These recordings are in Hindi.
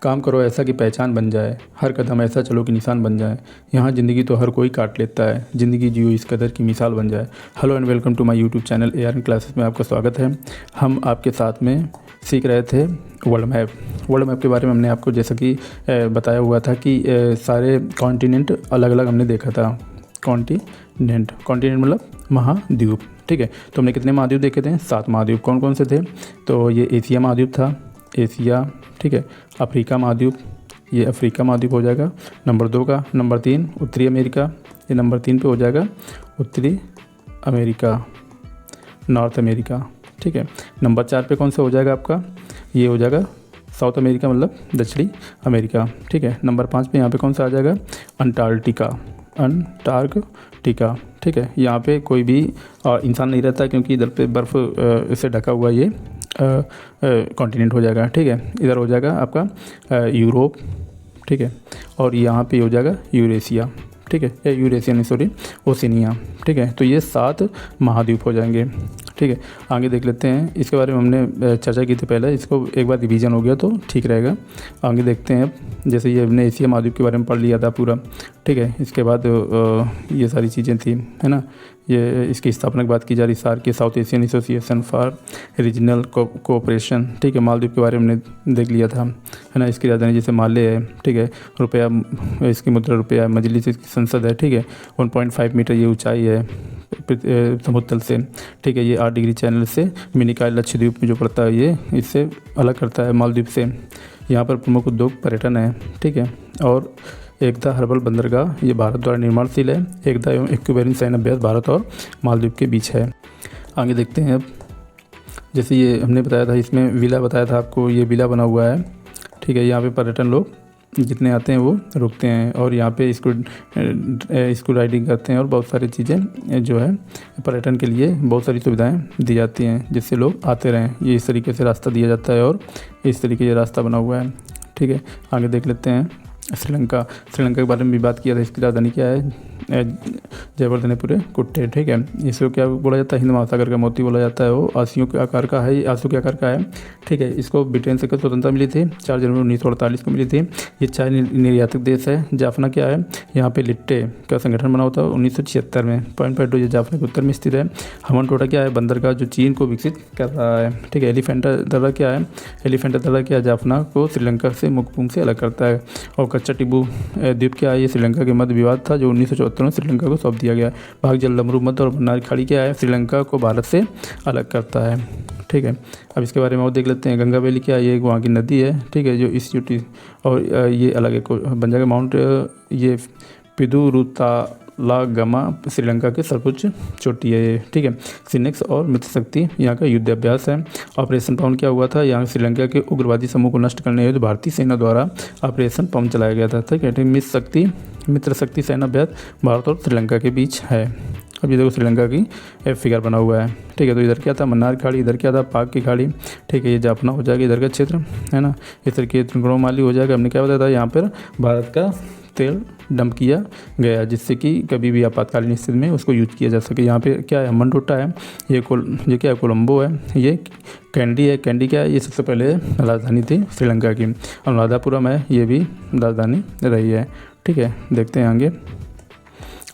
काम करो ऐसा कि पहचान बन जाए, हर कदम ऐसा चलो कि निशान बन जाए। यहाँ ज़िंदगी तो हर कोई काट लेता है, ज़िंदगी जियो इस कदर की मिसाल बन जाए। Hello and welcome to my YouTube channel ARN classes में आपका स्वागत है। हम आपके साथ में सीख रहे थे वर्ल्ड मैप के बारे में। हमने आपको जैसा कि बताया हुआ था कि सारे कॉन्टिनेंट अलग अलग हमने देखा था। कॉन्टिनेंट मतलब महाद्वीप, ठीक है। तो हमने कितने महाद्वीप देखे थे? 7 महाद्वीप। कौन कौन से थे? तो ये एशिया महाद्वीप था, एशिया, ठीक है। अफ्रीका महाद्वीप, ये अफ्रीका महाद्वीप हो जाएगा नंबर 2 का। नंबर 3 उत्तरी अमेरिका, ये नंबर 3 पे हो जाएगा उत्तरी अमेरिका, नॉर्थ अमेरिका, ठीक है। नंबर 4 पे कौन सा हो जाएगा आपका? ये हो जाएगा साउथ अमेरिका मतलब दक्षिणी अमेरिका, ठीक है। नंबर 5 पे यहाँ पे कौन सा आ जाएगा? अंटार्कटिका, ठीक है। यहाँ पे कोई भी इंसान नहीं रहता क्योंकि इधर पे बर्फ़ से ढका हुआ ये कॉन्टिनेंट हो जाएगा, ठीक है। इधर हो जाएगा आपका यूरोप, ठीक है। और यहाँ पे हो जाएगा यूरेशिया, ठीक है, या यूरेशिया नहीं सॉरी ओशिनिया, ठीक है। तो ये 7 महाद्वीप हो जाएंगे, ठीक है। आगे देख लेते हैं, इसके बारे में हमने चर्चा की थी पहले, इसको एक बार रिवीजन हो गया तो ठीक रहेगा। आगे देखते हैं, जैसे ये हमने एशिया महाद्वीप के बारे में पढ़ लिया था पूरा, ठीक है। इसके बाद ये सारी चीज़ें थी, है ना। ये इसकी स्थापना की बात की जा रही, सार्क के south Asian association for regional cooperation, ठीक है। मालदीव के बारे में हमने देख लिया था, है ना। इसकी राजधानी जैसे माले है, ठीक है। रुपया, इसकी मुद्रा रुपया है। मजलिस इसकी संसद है, ठीक है। 1.5 मीटर ये ऊंचाई है समुद्र तल से, ठीक है। ये 8 डिग्री चैनल से मिनिकॉय लक्षद्वीप में जो पड़ता है ये इससे अलग करता है मालदीव से। यहाँ पर प्रमुख उद्योग पर्यटन है, ठीक है। और एकता हर्बल बंदरगाह ये भारत द्वारा निर्माणशील है। एकता एवं इक्विवेलेंट सैन्य अभ्यास भारत और मालदीव के बीच है। आगे देखते हैं अब, जैसे ये हमने बताया था, इसमें विला बताया था आपको, ये विला बना हुआ है, ठीक है। यहाँ पे पर्यटन लोग जितने आते हैं वो रुकते हैं और यहाँ पे स्कूल राइडिंग करते हैं और बहुत सारी चीज़ें जो है पर्यटन के लिए बहुत सारी सुविधाएं दी जाती हैं जिससे लोग आते रहें। ये इस तरीके से रास्ता दिया जाता है और इस तरीके ये रास्ता बना हुआ है, ठीक है। आगे देख लेते हैं श्रीलंका के बारे में भी बात किया था। इसकी राजधानी क्या है? जयवर्धनेपुरे कुट्टे, ठीक है। इसको क्या बोला जाता है? हिंद महासागर का मोती बोला जाता है। वो आसियों के आकार का है, आंसू के आकार का है, ठीक है। इसको ब्रिटेन से कब स्वतंत्रता मिली थी? 4 जनवरी 1948 को मिली थी। ये चाय निर्यातक देश है। जाफना क्या है? यहाँ पे लिट्टे का संगठन बना होता है 1976 में। पॉइंट 2 जाफना के उत्तर में स्थित है। हम्बनटोटा क्या है? बंदरगाह जो चीन को विकसित कर रहा है, ठीक है। एलिफेंटा दर्रा क्या है? एलिफेंटा दर्रा क्या है? जाफना को श्रीलंका से मुखपुंग से अलग करता है। और कच्चा टिब्बू द्वीप क्या है? ये श्रीलंका के मध्य विवाद था जो 1974 में श्रीलंका को सौंप दिया गया। भाग जलदमरू मध्य और भंडारी खाड़ी क्या है? श्रीलंका को भारत से अलग करता है, ठीक है। अब इसके बारे में और देख लेते हैं। गंगा वैली क्या है? ये वहाँ की नदी है, ठीक है, जो इस यूटी और ये अलग है बन जाएगा। माउंट ये पिदुरुतालागमा श्रीलंका के सर्वोच्च चोटी है ये, ठीक है। सिनेक्स और मित्र शक्ति यहाँ का युद्ध अभ्यास है। ऑपरेशन पवन क्या हुआ था? यहाँ श्रीलंका के उग्रवादी समूह को नष्ट करने हेतु भारतीय सेना द्वारा ऑपरेशन पवन चलाया गया था, ठीक है। मित्र शक्ति सेना अभ्यास भारत और श्रीलंका के बीच है। अब ये देखो श्रीलंका की फिगर बना हुआ है, ठीक है। तो इधर क्या था? मन्नार खाड़ी, इधर क्या था? पाक की खाड़ी, ठीक है। ये जाफना हो जाएगा इधर का क्षेत्र, है ना। इस तरीके त्रिकोणमाली हो जाएगा। हमने क्या बताया था? यहाँ पर भारत का तेल डंप किया गया जिससे कि कभी भी आपातकालीन स्थिति में उसको यूज किया जा सके। यहाँ पे क्या है? हम्बनटोटा है, ये क्या है? कोलंबो है, ये कैंडी है। कैंडी क्या है? ये सबसे पहले राजधानी थी श्रीलंका की। अनुराधापुरम है, ये भी राजधानी रही है, ठीक है। देखते हैं आगे।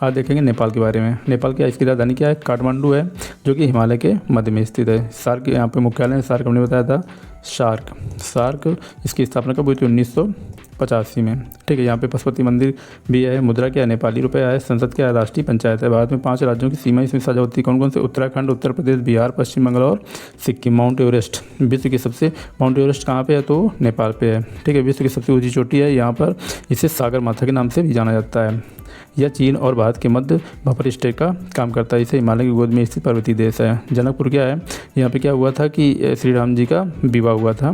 आज देखेंगे नेपाल के बारे में। नेपाल की इसकी राजधानी क्या है? काठमांडू है, जो कि हिमालय के मध्य में स्थित है। सार्क यहाँ पे मुख्यालय है। सार्क हमने बताया था सार्क इसकी स्थापना कब हुई थी? 1985 में, ठीक है। यहाँ पे पशुपति मंदिर भी है। मुद्रा क्या है? नेपाली रुपया है। संसद क्या है? राष्ट्रीय पंचायत है। भारत में 5 राज्यों की सीमा इसमें साझा होती है। कौन कौन से? उत्तराखंड, उत्तर प्रदेश, बिहार, पश्चिम बंगाल और सिक्किम। माउंट एवरेस्ट विश्व की सबसे माउंट एवरेस्ट कहाँ पे है? तो नेपाल पे है, ठीक है। विश्व की सबसे ऊंची चोटी है। यहाँ पर इसे सागर माथा के नाम से भी जाना जाता है। यह चीन और भारत के मध्य बफर स्टेट का काम करता है। इसे हिमालय की गोद में स्थित पर्वतीय देश है। जनकपुर क्या है? यहाँ पे क्या हुआ था कि श्री राम जी का विवाह हुआ था,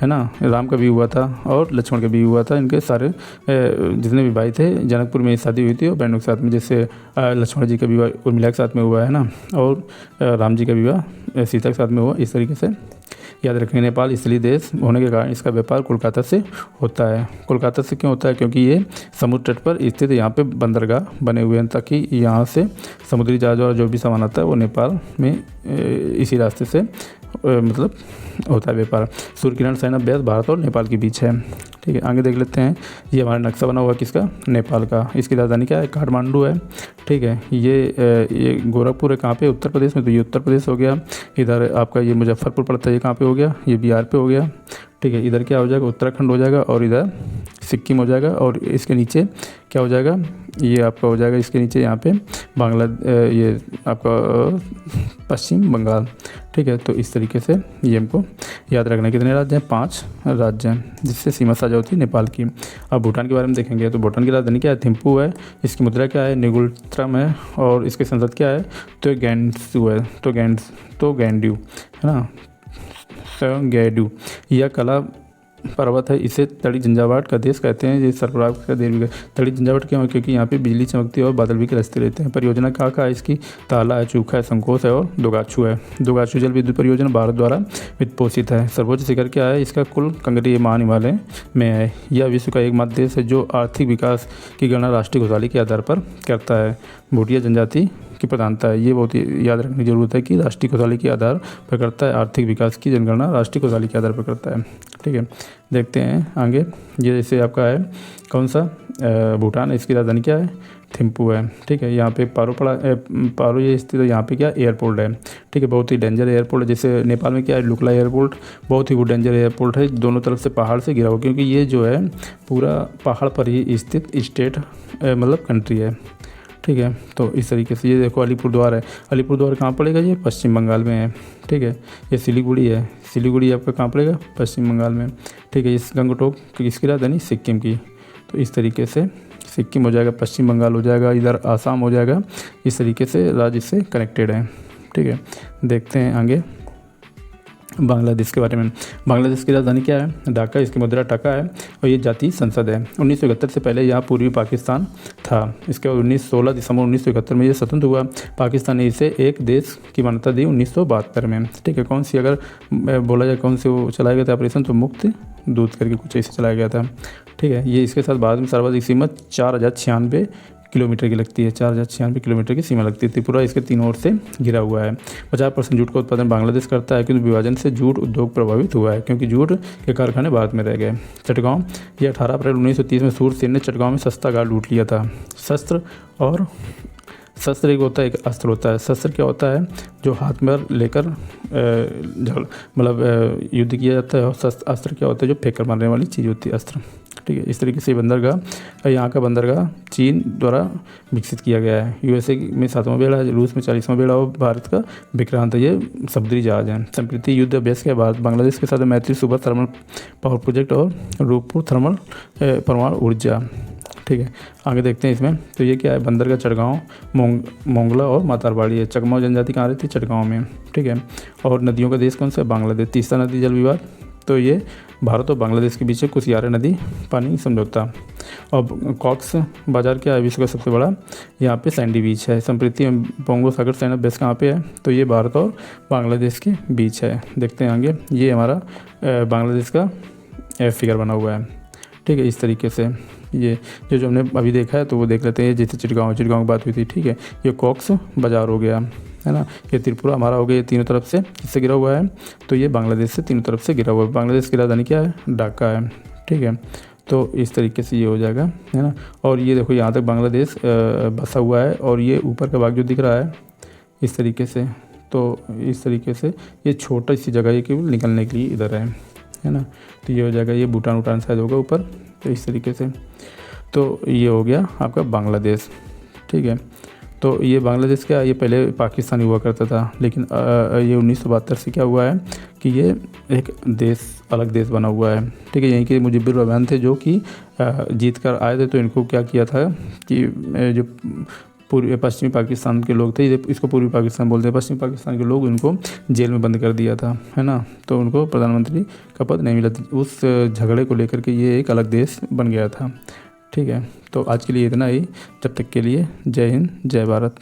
है ना। राम का भी हुआ था और लक्ष्मण का भी हुआ था। इनके सारे जितने भी भाई थे जनकपुर में शादी हुई थी और बहनों के साथ में, जैसे लक्ष्मण जी का विवाह उर्मिला के साथ में हुआ है ना, और राम जी का विवाह सीता के साथ में हुआ। इस तरीके से याद रखेंगे। नेपाल इसलिए देश होने के कारण इसका व्यापार कोलकाता से होता है। कोलकाता से क्यों होता है? क्योंकि ये समुद्र तट पर स्थित यहाँ पे बंदरगाह बने हुए हैं ताकि यहाँ से समुद्री जहाज और जो भी सामान आता है वो नेपाल में इसी रास्ते से मतलब होता है व्यापार। सूर्य किरण सैन्य अभ्यास भारत और नेपाल के बीच है। ठीक है, आगे देख लेते हैं। ये हमारा नक्शा बना हुआ है किसका, नेपाल का। इसकी राजधानी क्या है, काठमांडू है। ठीक है, ये गोरखपुर है कहाँ पे, उत्तर प्रदेश में, तो ये उत्तर प्रदेश हो गया। इधर आपका ये मुजफ्फरपुर पड़ता है, ये कहाँ पे हो गया, ये बिहार पे हो गया। ठीक है, इधर क्या हो जाएगा, उत्तराखंड हो जाएगा, और इधर सिक्किम हो जाएगा, और इसके नीचे क्या हो जाएगा, ये आपका हो जाएगा इसके नीचे यहाँ पे ये आपका पश्चिम बंगाल। ठीक है, तो इस तरीके से ये हमको याद रखना है। कितने राज्य हैं, 5 राज्य हैं जिससे सीमा साझा होती है नेपाल की। अब भूटान के बारे में देखेंगे तो भूटान की राजधानी क्या है, थिम्पू है। इसकी मुद्रा क्या है, निगुल्त्रम है। और इसकी संसद क्या है, तो गैंडसू है, तो गैंड्यू है ना, गैड्यू। यह कला पर्वत है, इसे तड़ी झंझावात का देश कहते हैं। ये सरफराज का देश भी तड़ी झंझावात क्यों है, क्योंकि यहाँ पे बिजली चमकती है और बादल भी गरजते रहते हैं। परियोजना कहाँ है इसकी, ताला है, चूखा है, संकोच है और दोगाछू है। दोगाछू जल विद्युत परियोजना भारत द्वारा वित्त पोषित है। सर्वोच्च शिखर क्या है इसका, कुल कंगरी महान हिमालय में है। यह विश्व का एकमात्र देश है जो आर्थिक विकास की गणना राष्ट्रीय खुशहाली के आधार पर करता है। भूटिया जनजाति की प्रधानता है, ये बहुत ही याद रखने की जरूरत है कि राष्ट्रीय खुशहाली के आधार पर करता है। आर्थिक विकास की जनगणना राष्ट्रीय खुशहाली के आधार पर करता है। ठीक है, देखते हैं आगे। ये जैसे आपका है कौन सा, भूटान, इसकी राजधानी क्या है, थिम्पू है। ठीक है, यहाँ पे पारो ये स्थित है। यहाँ पे क्या एयरपोर्ट है। ठीक है, बहुत ही डेंजर एयरपोर्ट है। जैसे नेपाल में क्या है, लुकला एयरपोर्ट, बहुत ही वो डेंजर एयरपोर्ट है। दोनों तरफ से पहाड़ से घिरा हुआ, क्योंकि ये जो है पूरा पहाड़ पर ही स्थित स्टेट मतलब कंट्री है। ठीक है, तो इस तरीके से ये देखो अलीपुरद्वार है। अलीपुरद्वार कहाँ पड़ेगा, ये पश्चिम बंगाल में है। ठीक है, ये सिलीगुड़ी है। सिलीगुड़ी आपका कहाँ पड़ेगा, पश्चिम बंगाल में। ठीक है, इस गंगटोक किसकी राजधानी, सिक्किम की। तो इस तरीके से सिक्किम हो जाएगा, पश्चिम बंगाल हो जाएगा, इधर आसाम हो जाएगा। इस तरीके से राज्य से कनेक्टेड है। ठीक है, देखते हैं आगे बांग्लादेश के बारे में। बांग्लादेश की राजधानी क्या है, ढाका। इसकी मुद्रा टका है और ये जातीय संसद है। 1971 से पहले यहाँ पूर्वी पाकिस्तान था। इसके बाद 16 दिसंबर 1971 में ये स्वतंत्र हुआ। पाकिस्तान ने इसे एक देश की मान्यता दी 1972 में। ठीक है, कौन सी अगर बोला जाए कौन से वो चलाया गया था ऑपरेशन, तो मुक्त दूत करके कुछ ऐसे चलाया गया था। ठीक है, ये इसके साथ बाद में सर्वाधिक सीमा 4096 किलोमीटर की लगती है। 4096 किलोमीटर की सीमा लगती है। त्रिपुरा इसके तीनों ओर से घिरा हुआ है। 50% जूट का उत्पादन बांग्लादेश करता है, क्योंकि विभाजन से जूट उद्योग प्रभावित हुआ है, क्योंकि जूट के कारखाने भारत में रह गए। चटगांव, ये 18 अप्रैल 1930 में सूरसेन ने चटगांव में सस्ता गार्ड लूट लिया था। शस्त्र एक होता है, एक अस्त्र होता है। शस्त्र क्या होता है, जो हाथ में लेकर मतलब युद्ध किया जाता है, और अस्त्र क्या होता है, जो फेंक कर मारने वाली चीज़ होती है, अस्त्र। ठीक है, इस तरीके से बंदरगाह, यहाँ का बंदरगाह चीन द्वारा विकसित किया गया है। यूएसए में 7वां बेड़ा है, रूस में 40वां बेड़ा और भारत का विक्रांत, ये समुद्री जहाज है। संप्रति युद्ध अभ्यास के बाद बांग्लादेश के साथ मैत्री सुपर थर्मल पावर प्रोजेक्ट और रूपपुर थर्मल परमाणु ऊर्जा। ठीक है, आगे देखते हैं इसमें। तो ये क्या है, बंदरगाह चटगांव, मोंगला और मातारवाड़ी है। चकमाऊ जनजाति कहाँ रहती है, चटगांव में। ठीक है, और नदियों का देश कौन सा है, बांग्लादेश। तीसरा नदी जल विवाद, तो ये भारत और बांग्लादेश के बीच है कुसियारा नदी पानी समझौता। और कॉक्स बाजार क्या है, विश्व का सबसे बड़ा, यहाँ पे सैंडी बीच है। संप्रति बोंगो सागर सैन्य बेस कहाँ पे है, तो ये भारत और बांग्लादेश के बीच है। देखते हैं आगे, ये हमारा बांग्लादेश का फिगर बना हुआ है। ठीक है, इस तरीके से ये जो हमने अभी देखा है तो वो देख लेते हैं। जैसे चिटगांव की बात हुई थी। ठीक है, ये कॉक्स बाजार हो गया है ना, ये त्रिपुरा हमारा हो गया, ये तीनों तरफ से किससे गिरा हुआ है, तो ये बांग्लादेश से तीनों तरफ से गिरा हुआ है। बांग्लादेश की राजधानी क्या है, ढाका है। ठीक है, तो इस तरीके से ये हो जाएगा, है ना। और ये देखो यहाँ तक बांग्लादेश बसा हुआ है, और ये ऊपर का भाग जो दिख रहा है इस तरीके से, तो इस तरीके से ये छोटा सी जगह है केवल निकलने के लिए इधर है ना। तो ये हो जाएगा, ये भूटान शायद होगा ऊपर, तो इस तरीके से। तो ये हो गया आपका बांग्लादेश। ठीक है, तो ये बांग्लादेश क्या, ये पहले पाकिस्तान हुआ करता था, लेकिन ये 1972 से क्या हुआ है कि ये एक देश, अलग देश बना हुआ है। ठीक है, यहीं के मुजिबुर रहमान थे जो कि जीत कर आए थे, तो इनको क्या किया था कि जो पश्चिमी पाकिस्तान के लोग थे, इसको पूर्वी पाकिस्तान बोलते हैं, पश्चिमी पाकिस्तान के लोग, इनको जेल में बंद कर दिया था, है ना। तो उनको प्रधानमंत्री का पद नहीं मिला। उस झगड़े को लेकर के ये एक अलग देश बन गया था। ठीक है, तो आज के लिए इतना ही। जब तक के लिए जय हिंद, जय भारत।